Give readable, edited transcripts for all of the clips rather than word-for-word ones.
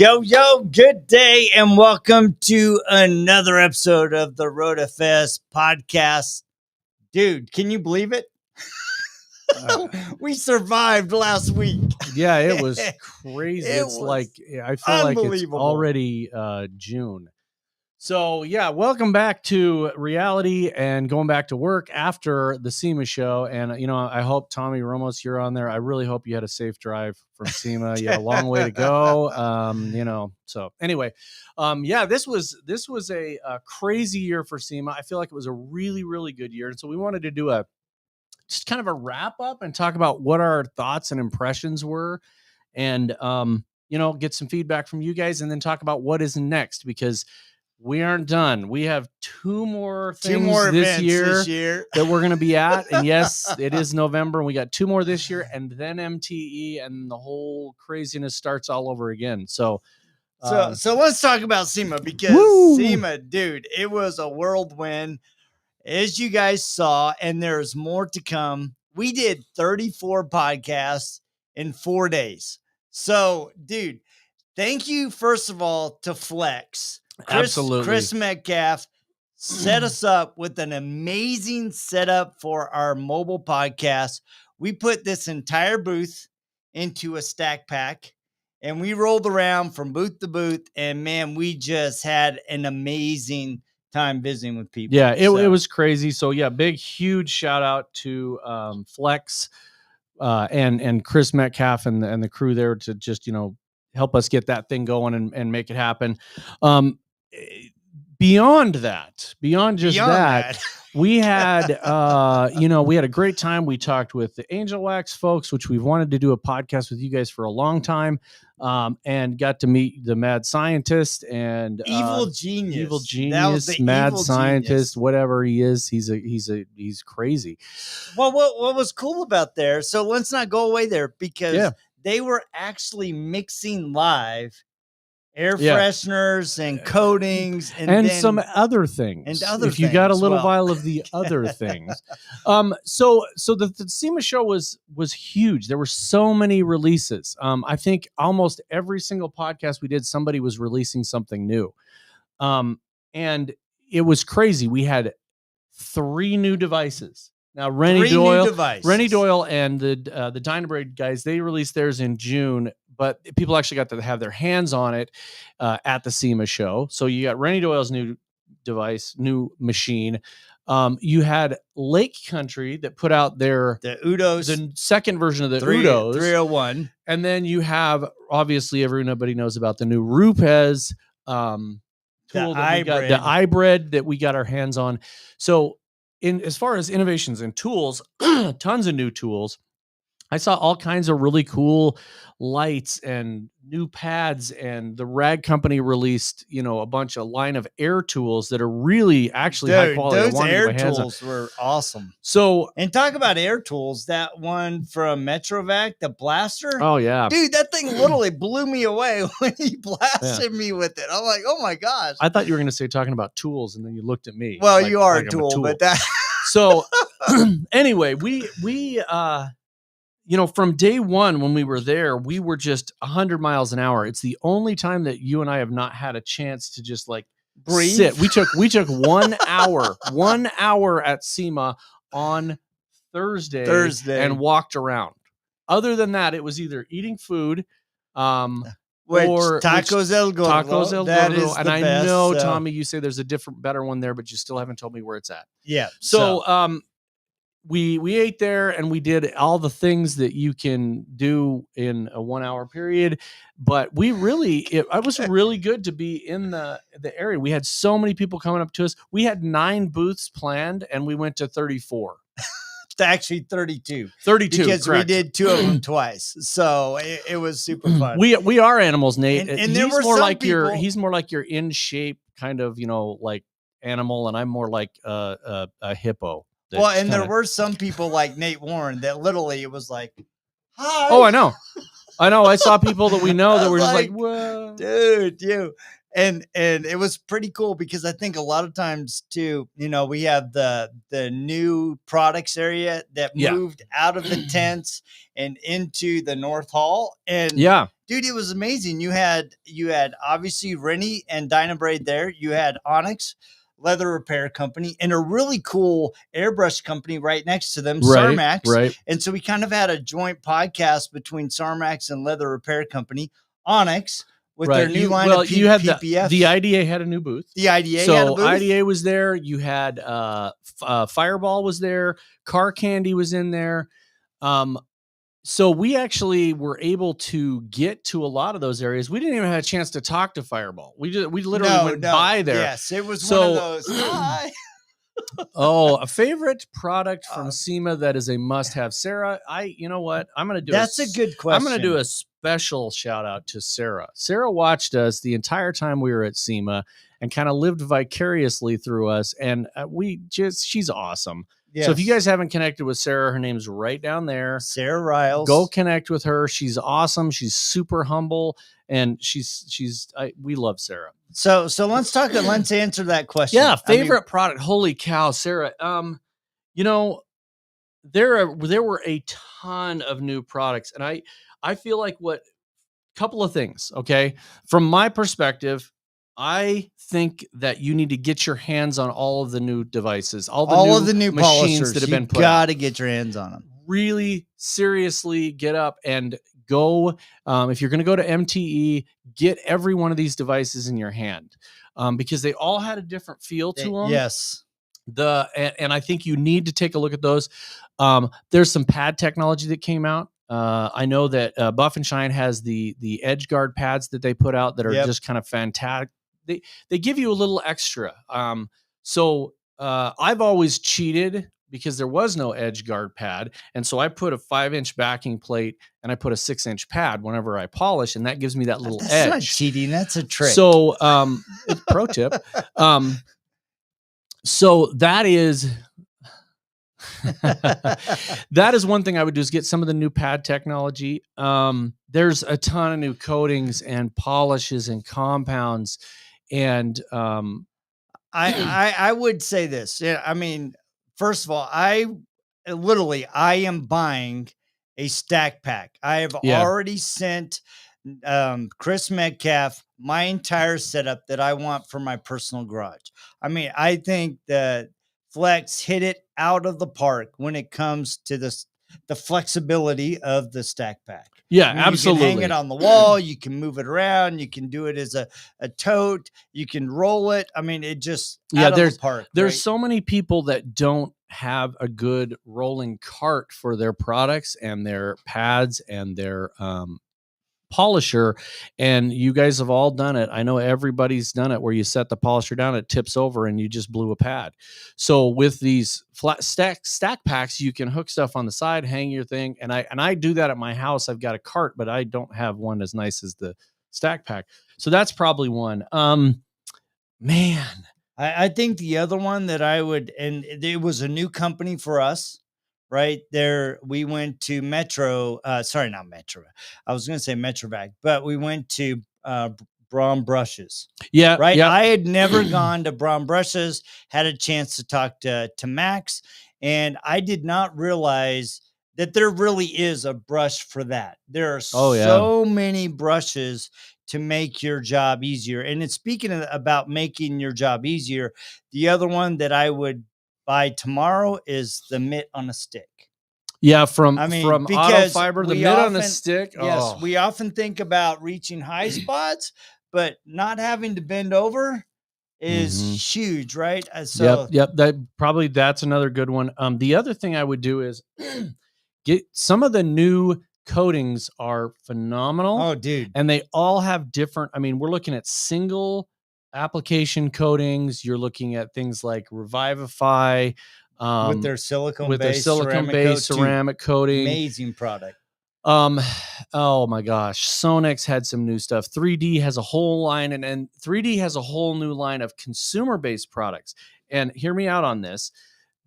Yo, good day and welcome to another episode of the RoadFS podcast. Dude, can you believe it? We survived last week. Yeah, it was crazy. I feel like it's already June. So yeah, welcome back to reality and going back to work after the SEMA show. And I hope Tommy Ramos, you're on there. I really hope you had a safe drive from SEMA. You had a long way to go. So anyway, this was a crazy year for SEMA. I feel like it was a really, really good year. And so we wanted to do just kind of a wrap up and talk about what our thoughts and impressions were, and get some feedback from you guys, and then talk about what is next, because we aren't done. We have two more this year that we're going to be at. And yes, it is November, and we got two more this year, and then MTE, and the whole craziness starts all over again. So let's talk about SEMA, because SEMA, dude, it was a whirlwind, as you guys saw, and there's more to come. We did 34 podcasts in 4 days. So, dude, thank you, first of all, to Flex. Absolutely. Chris Metcalf set us up with an amazing setup for our mobile podcast. We put this entire booth into a stack pack, and we rolled around from booth to booth, and man, we just had an amazing time visiting with people. Yeah, it was crazy. So yeah, huge shout out to Flex and Chris Metcalf and the crew there to just help us get that thing going and make it happen. Beyond that, we had we had a great time. We talked with the Angel Wax folks, which we've wanted to do a podcast with you guys for a long time, and got to meet the mad scientist and evil genius, mad scientist, whatever he is. He's crazy. Well, what was cool about there? So let's not go away there, because they were actually mixing live air fresheners and coatings and some other things. If you got a little vial of the other things. So the SEMA show was huge. There were so many releases. I think almost every single podcast we did, somebody was releasing something new. And it was crazy. We had 3 new devices. Now, Rennie Doyle and the Dynabrade guys, they released theirs in June, but people actually got to have their hands on it at the SEMA show. So you got Rennie Doyle's new device, new machine. You had Lake Country that put out the Udos, the second version of the Udos 301, and then you have, obviously everybody knows about the new RoadFS tool, the iBread that we got our hands on. So as far as innovations and tools, tons of new tools. I saw all kinds of really cool lights and new pads, and the Rag Company released, a bunch of line of air tools that are really actually high quality. Those air tools were awesome. So, and talk about air tools, that one from Metrovac, the blaster. Oh yeah, dude, that thing literally blew me away when he blasted me with it. I'm like, oh my gosh. I thought you were going to say talking about tools, and then you looked at me. Well, you are a tool, but that. So anyway, we from day one when we were there, we were just 100 miles an hour. It's the only time that you and I have not had a chance to just breathe. Sit. We took 1 hour at SEMA on Thursday and walked around. Other than that, it was either eating food, or Tacos El Gordo. That is and I best, know, Tommy, you say there's a better one there, but you still haven't told me where it's at. Yeah. So we ate there, and we did all the things that you can do in a 1 hour period. But it was really good to be in the area. We had so many people coming up to us. We had 9 booths planned, and we went to 34. Actually 32 because correct. We did 2 of them twice, so it was super fun. We are animals, Nate, and he's there were more like people... he's more like your in shape kind of like animal, and I'm more like a hippo. Well, and there were some people like Nate Warren that literally it was like, hi. Oh, I know. I saw people that we know that were just like, whoa, dude, you. and it was pretty cool because I think a lot of times too, we have the new products area that moved out of the tents and into the North Hall. And dude, it was amazing. You had obviously Rennie and Dynabraid there. You had Onyx Leather Repair Company and a really cool airbrush company right next to them, Sarmax. Right. And so we kind of had a joint podcast between Sarmax and Leather Repair Company. Onyx with their new line of you had PPF. The IDA had a new booth. The IDA had a booth. IDA was there. You had Fireball was there. Car Candy was in there. So we actually were able to get to a lot of those areas. We didn't even have a chance to talk to Fireball. We literally went by there. Yes, it was one of those. Hi. A favorite product from SEMA that is a must-have. Sarah, you know what? I'm going to do That's a good question. I'm going to do a special shout out to Sarah. Sarah watched us the entire time we were at SEMA and kind of lived vicariously through us. And she's awesome. Yes. So if you guys haven't connected with Sarah, her name's right down there. Sarah Riles. Go connect with her. She's awesome. She's super humble, and we love Sarah. So let's answer that question. Yeah, favorite product. Holy cow, Sarah. There were a ton of new products, and I feel like couple of things, okay? From my perspective, I think that you need to get your hands on all of the new devices, all of the new machines that have been put out. You got to get your hands on them. Really seriously get up and go. If you're going to go to MTE, get every one of these devices in your hand because they all had a different feel to them. Yes. And I think you need to take a look at those. There's some pad technology that came out. I know that Buff and Shine has the edge guard pads that they put out that are just kind of fantastic. They give you a little extra. So I've always cheated because there was no edge guard pad. And so I put a 5-inch backing plate and I put a 6-inch pad whenever I polish. And that gives me that little edge. That's not cheating. That's a trick. So it's pro tip. So that is that is one thing I would do is get some of the new pad technology. There's a ton of new coatings and polishes and compounds. And I would say this. Yeah, I mean, first of all, I am buying a stack pack. I have already sent Chris Metcalf my entire setup that I want for my personal garage. I mean, I think that Flex hit it out of the park when it comes to the flexibility of the stack pack. Yeah, absolutely. You can hang it on the wall. You can move it around. You can do it as a tote. You can roll it. I mean, it just out of the park. There's so many people that don't have a good rolling cart for their products and their pads and their polisher, and you guys have all done it. I know everybody's done it where you set the polisher down, it tips over, and you just blew a pad. So with these flat stack packs, you can hook stuff on the side, hang your thing, and I do that at my house. I've got a cart, but I don't have one as nice as the stack pack. So that's probably one. Man, I think the other one that I would, and it was a new company for us. Right there, we went to Metro. Sorry, not Metro. I was going to say Metrovac, but we went to Braun Brushes. Yeah, right. Yeah. I had never gone to Braun Brushes. Had a chance to talk to Max, and I did not realize that there really is a brush for that. There are so many brushes to make your job easier. And it's speaking about making your job easier. The other one that I would buy tomorrow is the mitt on a stick. Yeah, from Auto Fiber, the mitt on a stick. Yes, we often think about reaching high spots, but not having to bend over is huge, right? So yep. That's another good one. The other thing I would do is get some of the new coatings are phenomenal. Oh, dude. And they all have different, I mean, we're looking at single application coatings. You're looking at things like Revivify with their silicone-based ceramic coating. Amazing product. Oh my gosh, Sonex had some new stuff. 3D has a whole line, and 3D has a whole new line of consumer-based products. And hear me out on this.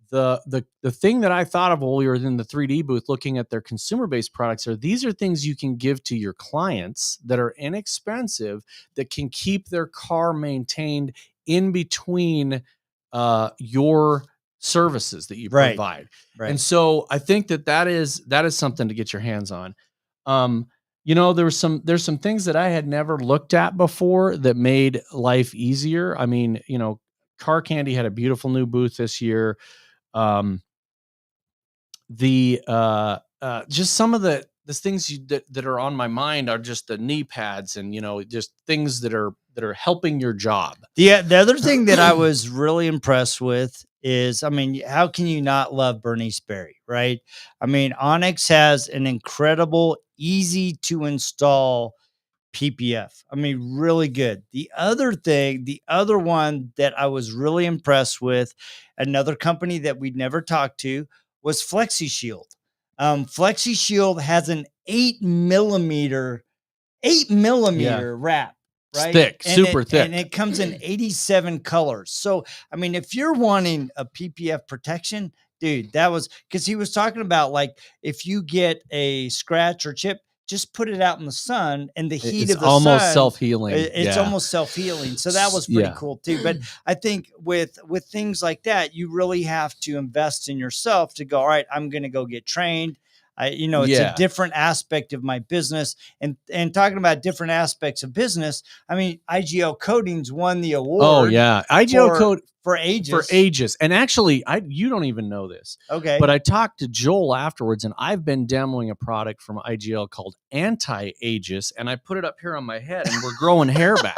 the thing that I thought of while we were in the 3D booth looking at their consumer-based products these are things you can give to your clients that are inexpensive, that can keep their car maintained in between your services that you provide. Right. And so I think that is something to get your hands on. There's some things that I had never looked at before that made life easier. I mean, Car Candy had a beautiful new booth this year. Just some of the things that are on my mind are just the knee pads and just things that are helping your job. The other thing that I was really impressed with is, I mean, how can you not love Bernie Sperry, right? I mean, Onyx has an incredible, easy to install PPF. I mean, really good. The other one that I was really impressed with, another company that we'd never talked to, was Flexi Shield. Flexi Shield has an 8mm wrap. Right? Thick, super thick. And it comes in 87 colors. So, I mean, if you're wanting a PPF protection, dude, that was because he was talking about, like, if you get a scratch or chip, just put it out in the sun, and the heat of the almost sun, self-healing. It's almost self-healing. So that was pretty cool too. But I think with things like that, you really have to invest in yourself to go, all right, I'm going to go get trained. It's a different aspect of my business. And talking about different aspects of business, I mean, IGL Coatings won the award. Oh yeah, IGL for ages. And actually, you don't even know this. Okay. But I talked to Joel afterwards, and I've been demoing a product from IGL called Anti-Aegis, and I put it up here on my head, and we're growing hair back.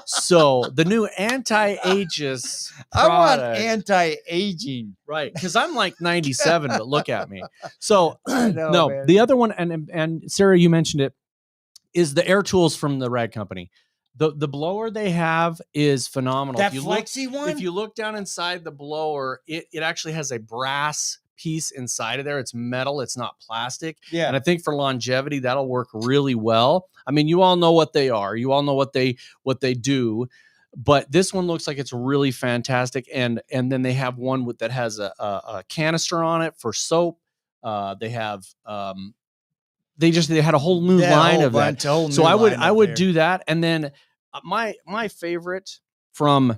So the new Anti-Aegis product, I want anti-aging. Right, because I'm like 97, but look at me. So know, man. The other one, and Sarah, you mentioned it, is the air tools from the Rad Company. The blower they have is phenomenal. That Flexi one? If you look down inside the blower, it actually has a brass piece inside of there. It's metal. It's not plastic. Yeah. And I think for longevity, that'll work really well. I mean, you all know what they are. You all know what they do. But this one looks like it's really fantastic. And then they have one that has a canister on it for soap. They have they had a whole new line of that. So I would do that. And then my favorite from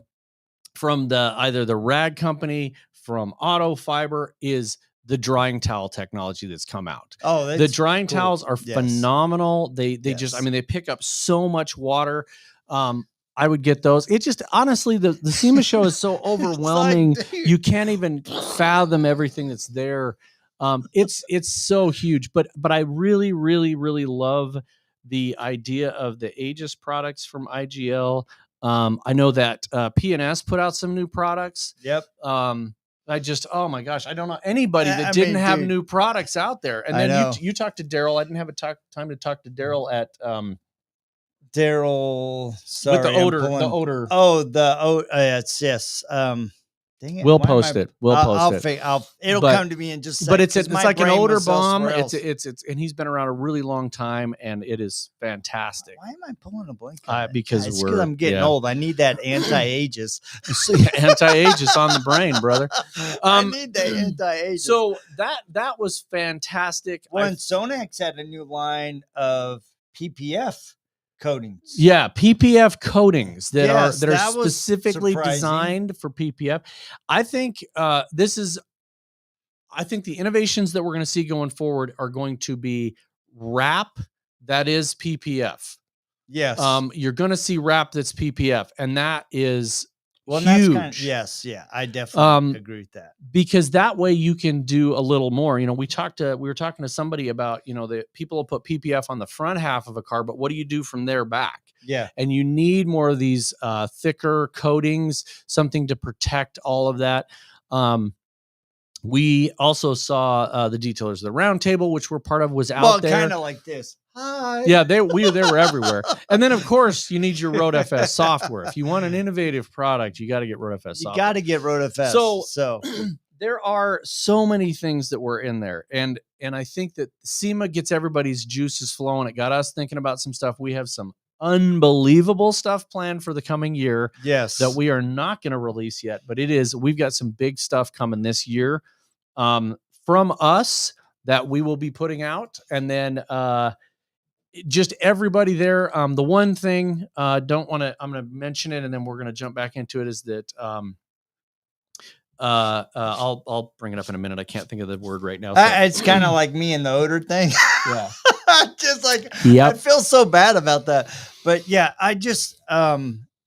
either the Rad Company, from Auto Fiber, is the drying towel technology that's come out. Oh, the drying towels are phenomenal. They just, I mean, they pick up so much water. I would get those. It just, honestly, the SEMA show is so overwhelming. Like, you can't even fathom everything that's there. It's so huge, but I really, really, really love the idea of the Aegis products from IGL. I know that P&S put out some new products. Yep. Oh my gosh, I don't know anybody that didn't have new products out there. And then you talked to Daryl. I didn't have time to talk to Daryl at Daryl. Sorry, with the odor. Oh, yes. Dang it. We'll post it. It'll come to me in just a second. But it's like an odor bomb. It's and he's been around a really long time, and it is fantastic. Why am I pulling a blank? Because I'm getting old. I need that anti-Aegis. Anti-Aegis on the brain, brother. I need the anti-Aegis. So that was fantastic. Well, and Sonax had a new line of PPF coatings. Yeah, PPF coatings that are specifically designed for PPF. I think I think the innovations that we're going to see going forward are going to be wrap that is PPF. Yes. You're going to see wrap that's PPF, and that is huge. I definitely agree with that. Because that way you can do a little more. We were talking to somebody about, the people will put PPF on the front half of a car, but what do you do from there back? Yeah. And you need more of these thicker coatings, something to protect all of that. We also saw the detailers of the round table, which we're part of, was out there. Kind of like this. Hi. Yeah, they were everywhere. And then, of course, you need your RoadFS software. If you want an innovative product, you got to get RoadFS software. You got to get RoadFS. So there are so many things that were in there. And I think that SEMA gets everybody's juices flowing. It got us thinking about some stuff. We have some unbelievable stuff planned for the coming year. Yes. That we are not going to release yet, but we've got some big stuff coming this year from us that we will be putting out. And then just everybody there. The one thing I'm going to mention it and then we're going to jump back into it is that I'll bring it up in a minute. I can't think of the word right now. So. It's kind of like me and the odor thing. Yeah. Just like, yep. I feel so bad about that. But yeah, I just,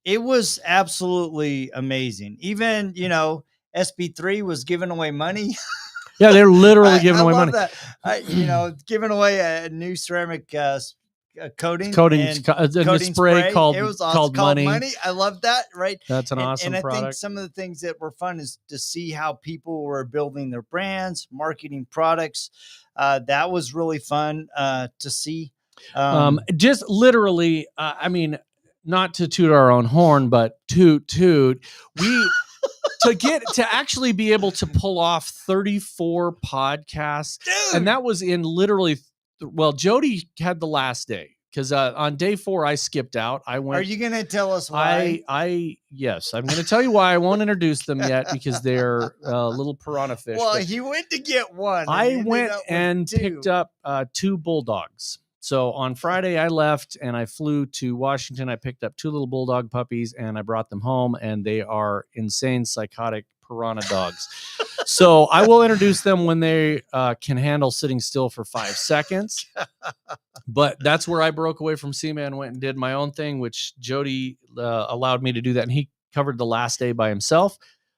it was absolutely amazing. Even, SB3 was giving away money. Yeah, they're literally giving away money. That. Giving away a new ceramic coating spray called it was awesome. called money. I love that. Right. That's an awesome product. And I think some of the things that were fun is to see how people were building their brands, marketing products. That was really fun to see. Just literally, not to toot our own horn, but toot. We to actually be able to pull off 34 podcasts, dude. And that was in literally. Well, Jody had the last day because on day 4 I skipped out. I went. Are you going to tell us why? Yes, I'm going to tell you why. I won't introduce them yet because they're little piranha fish. Well, he went to get one. I went and picked up 2 bulldogs. So on Friday I left and I flew to Washington. I picked up 2 little bulldog puppies and I brought them home, and they are insane, psychotic piranha dogs. So I will introduce them when they can handle sitting still for 5 seconds. But that's where I broke away from SEMA and went and did my own thing, which Jody allowed me to do that. And he covered the last day by himself.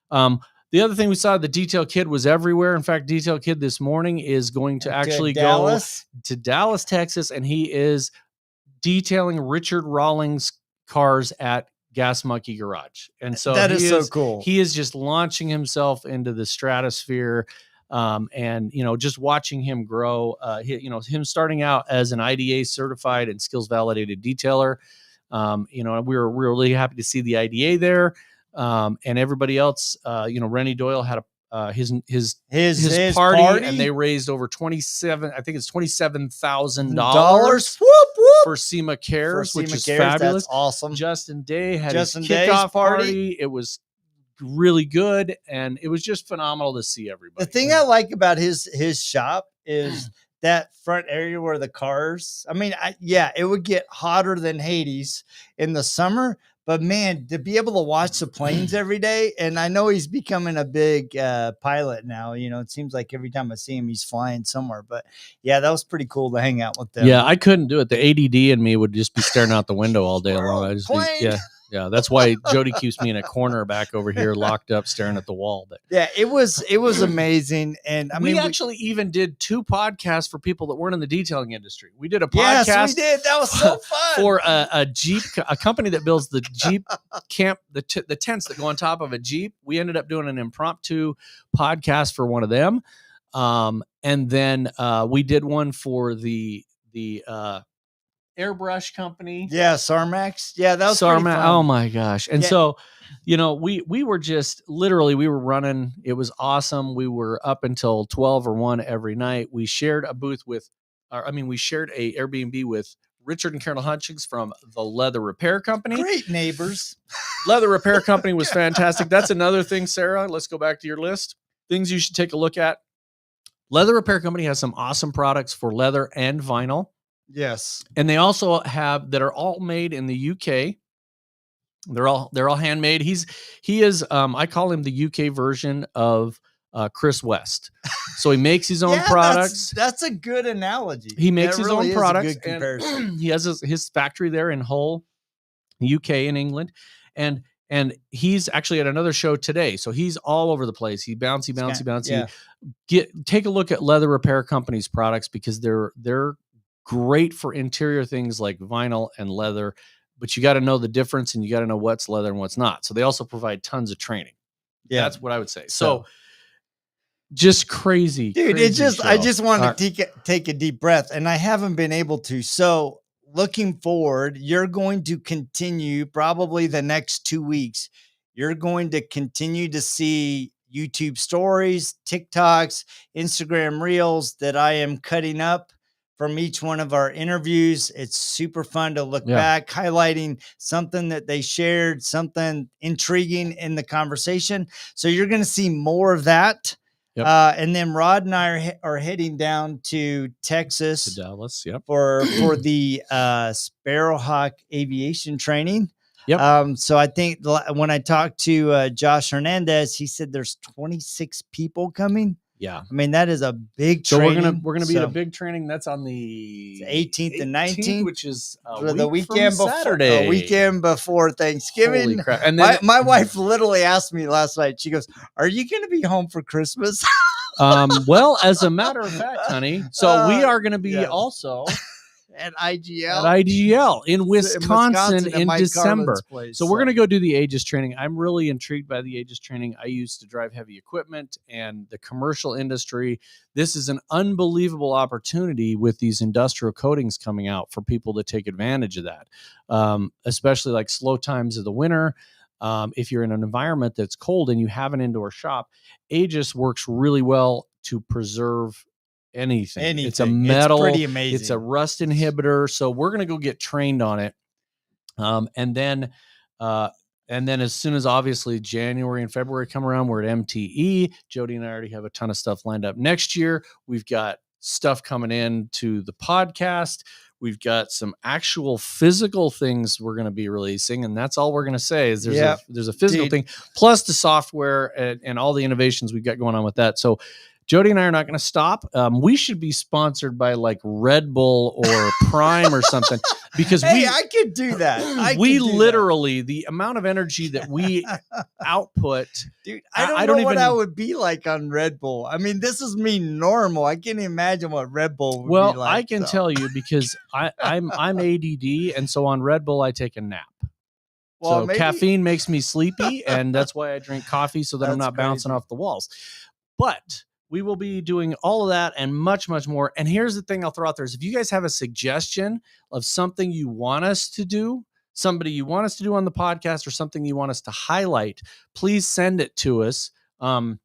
The other thing we saw, the Detail Kid was everywhere. In fact, Detail Kid this morning is going to actually go to Dallas, Texas, and he is detailing Richard Rawlings cars at Gas Monkey Garage. And so that is so cool. He is just launching himself into the stratosphere. And, just watching him grow, him starting out as an IDA certified and skills validated detailer. We were really happy to see the IDA there. And everybody else, Rennie Doyle had his party, and they raised over $27,000 for SEMA Cares, which is fabulous. That's awesome. Justin Day had his kickoff party. It was really good, and it was just phenomenal to see everybody. The thing I like about his shop is that front area where the cars, it would get hotter than Hades in the summer. But man, to be able to watch the planes every day, and I know he's becoming a big pilot now. It seems like every time I see him, he's flying somewhere. But yeah, that was pretty cool to hang out with them. Yeah, I couldn't do it. The ADD in me would just be staring out the window all day long. Yeah, that's why Jody keeps me in a corner back over here, locked up, staring at the wall. But yeah, it was amazing, and we actually even did 2 podcasts for people that weren't in the detailing industry. We did a Yes, podcast. we did. That was so fun for a Jeep, a company that builds the Jeep camp, the tents that go on top of a Jeep. We ended up doing an impromptu podcast for one of them, and then we did one for the airbrush company. Yeah, Sarmax. Yeah, that was Sarmax. Oh my gosh. And so, we were just literally, we were running. It was awesome. We were up until 12 or 1 every night. We shared a booth we shared a Airbnb with Richard and Carol Hutchings from the Leather Repair Company. Great neighbors. Leather Repair Company was fantastic. That's another thing, Sarah. Let's go back to your list. Things you should take a look at. Leather Repair Company has some awesome products for leather and vinyl. Yes. And they also have that are all made in the UK. They're all handmade. He is I call him the UK version of Chris West. So he makes his own products. That's a good analogy. He makes his own products. And he has his factory there in Hull, UK in England. And he's actually at another show today. So he's all over the place. He bouncy. Yeah. Take a look at Leather Repair Company's products because they're great for interior things like vinyl and leather, but you got to know the difference and you got to know what's leather and what's not. So they also provide tons of training. Yeah, that's what I would say. So just crazy, dude. Crazy I just want to take a deep breath, and I haven't been able to. So looking forward, you're going to continue probably the next 2 weeks. You're going to continue to see YouTube stories, TikToks, Instagram reels that I am cutting up from each one of our interviews. It's super fun to look back, highlighting something that they shared, something intriguing in the conversation. So you're going to see more of that. And then Rod and I are heading down to Texas, to Dallas, for the Sparrowhawk aviation training. So I think when I talked to Josh Hernandez, he said there's 26 people coming. I mean, that is a big training. So we're gonna be at a big training. That's on the 18th and 19th, which is the weekend before Saturday. A weekend before Thanksgiving. Holy crap. And then my wife literally asked me last night, she goes, "Are you gonna be home for Christmas?" Well, as a matter of fact, honey, so we are gonna be also at IGL in Wisconsin in December. So we're going to go do the Aegis training. I'm really intrigued by the Aegis training. I used to drive heavy equipment and the commercial industry. This is an unbelievable opportunity with these industrial coatings coming out for people to take advantage of that, especially like slow times of the winter. If you're in an environment that's cold and you have an indoor shop, Aegis works really well to preserve anything. It's a metal. It's pretty amazing. It's a rust inhibitor. So we're going to go get trained on it. And then as soon as obviously January and February come around, we're at MTE. Jody and I already have a ton of stuff lined up next year. We've got stuff coming in to the podcast. We've got some actual physical things we're going to be releasing. And that's all we're going to say is there's a physical thing, plus the software and all the innovations we've got going on with that. So Jody and I are not going to stop. We should be sponsored by like Red Bull or Prime or something because I could do that. The amount of energy that we output, dude, I don't know what I would be like on Red Bull. I mean, this is me normal. I can't imagine what Red Bull would be like. Well, I can tell you because I'm ADD, and so on Red Bull I take a nap. Well, so caffeine makes me sleepy, and that's why I drink coffee so that I'm not bouncing off the walls. But we will be doing all of that and much, much more. And here's the thing I'll throw out there is if you guys have a suggestion of something you want us to do, somebody you want us to do on the podcast or something you want us to highlight, please send it to us. You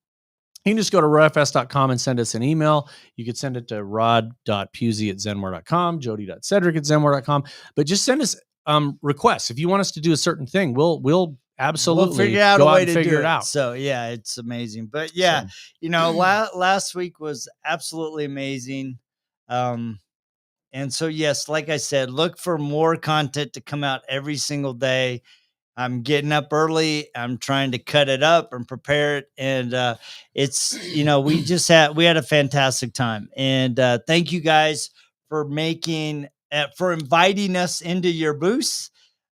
can just go to RoadFS.com and send us an email. You could send it to rod.puzey@zenware.com, jody.cedric@zenware.com. But just send us requests. If you want us to do a certain thing, we'll absolutely figure out a way to figure it out. So yeah, it's amazing. But yeah, last week was absolutely amazing. And so yes, like I said, look for more content to come out every single day. I'm getting up early. I'm trying to cut it up and prepare it. And it's, we had a fantastic time. And thank you guys for inviting us into your booth.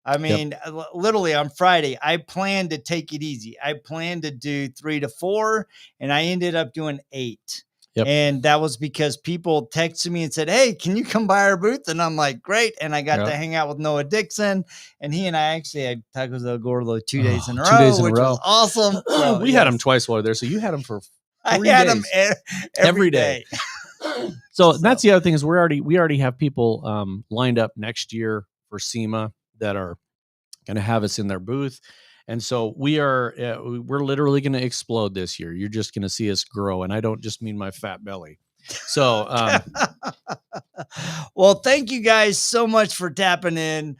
I mean, literally on Friday, I planned to take it easy. I planned to do 3 to 4, and I ended up doing 8. And that was because people texted me and said, "Hey, can you come by our booth?" And I'm like, "Great." And I got to hang out with Noah Dixon, and he and I actually had tacos del Gordo 2 days in a row, which was awesome. So, we had him twice while we were there, so you had him for 3 days. I had him every day. So that's the other thing is we already have people lined up next year for SEMA that are going to have us in their booth. And so we're literally going to explode this year. You're just going to see us grow. And I don't just mean my fat belly. So, well, thank you guys so much for tapping in.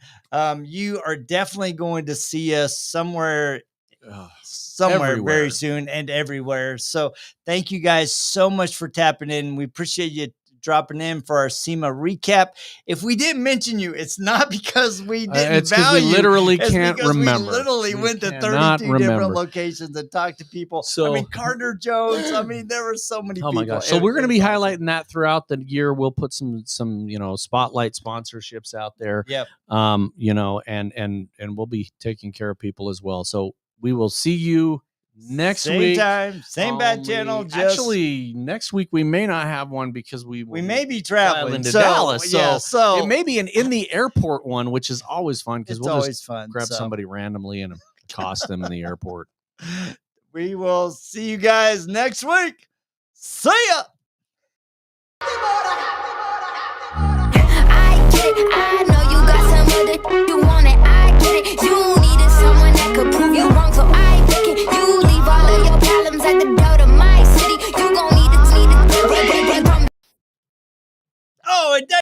You are definitely going to see us somewhere very soon and everywhere. So thank you guys so much for tapping in. We appreciate you dropping in for our SEMA recap. If we didn't mention you, it's not because we didn't value. We literally can't remember. We literally went to 32 different locations and talked to people. So, I mean, Carter Jones. I mean, there were so many people. Oh my gosh. So we're going to be highlighting that throughout the year. We'll put some spotlight sponsorships out there. Yep. And we'll be taking care of people as well. So we will see you next week. Same time, same bad channel. Actually, next week we may not have one because we may be traveling to Dallas. So it may be an in the airport one, which is always fun because we'll just grab somebody randomly and accost them in the airport. We will see you guys next week. See ya.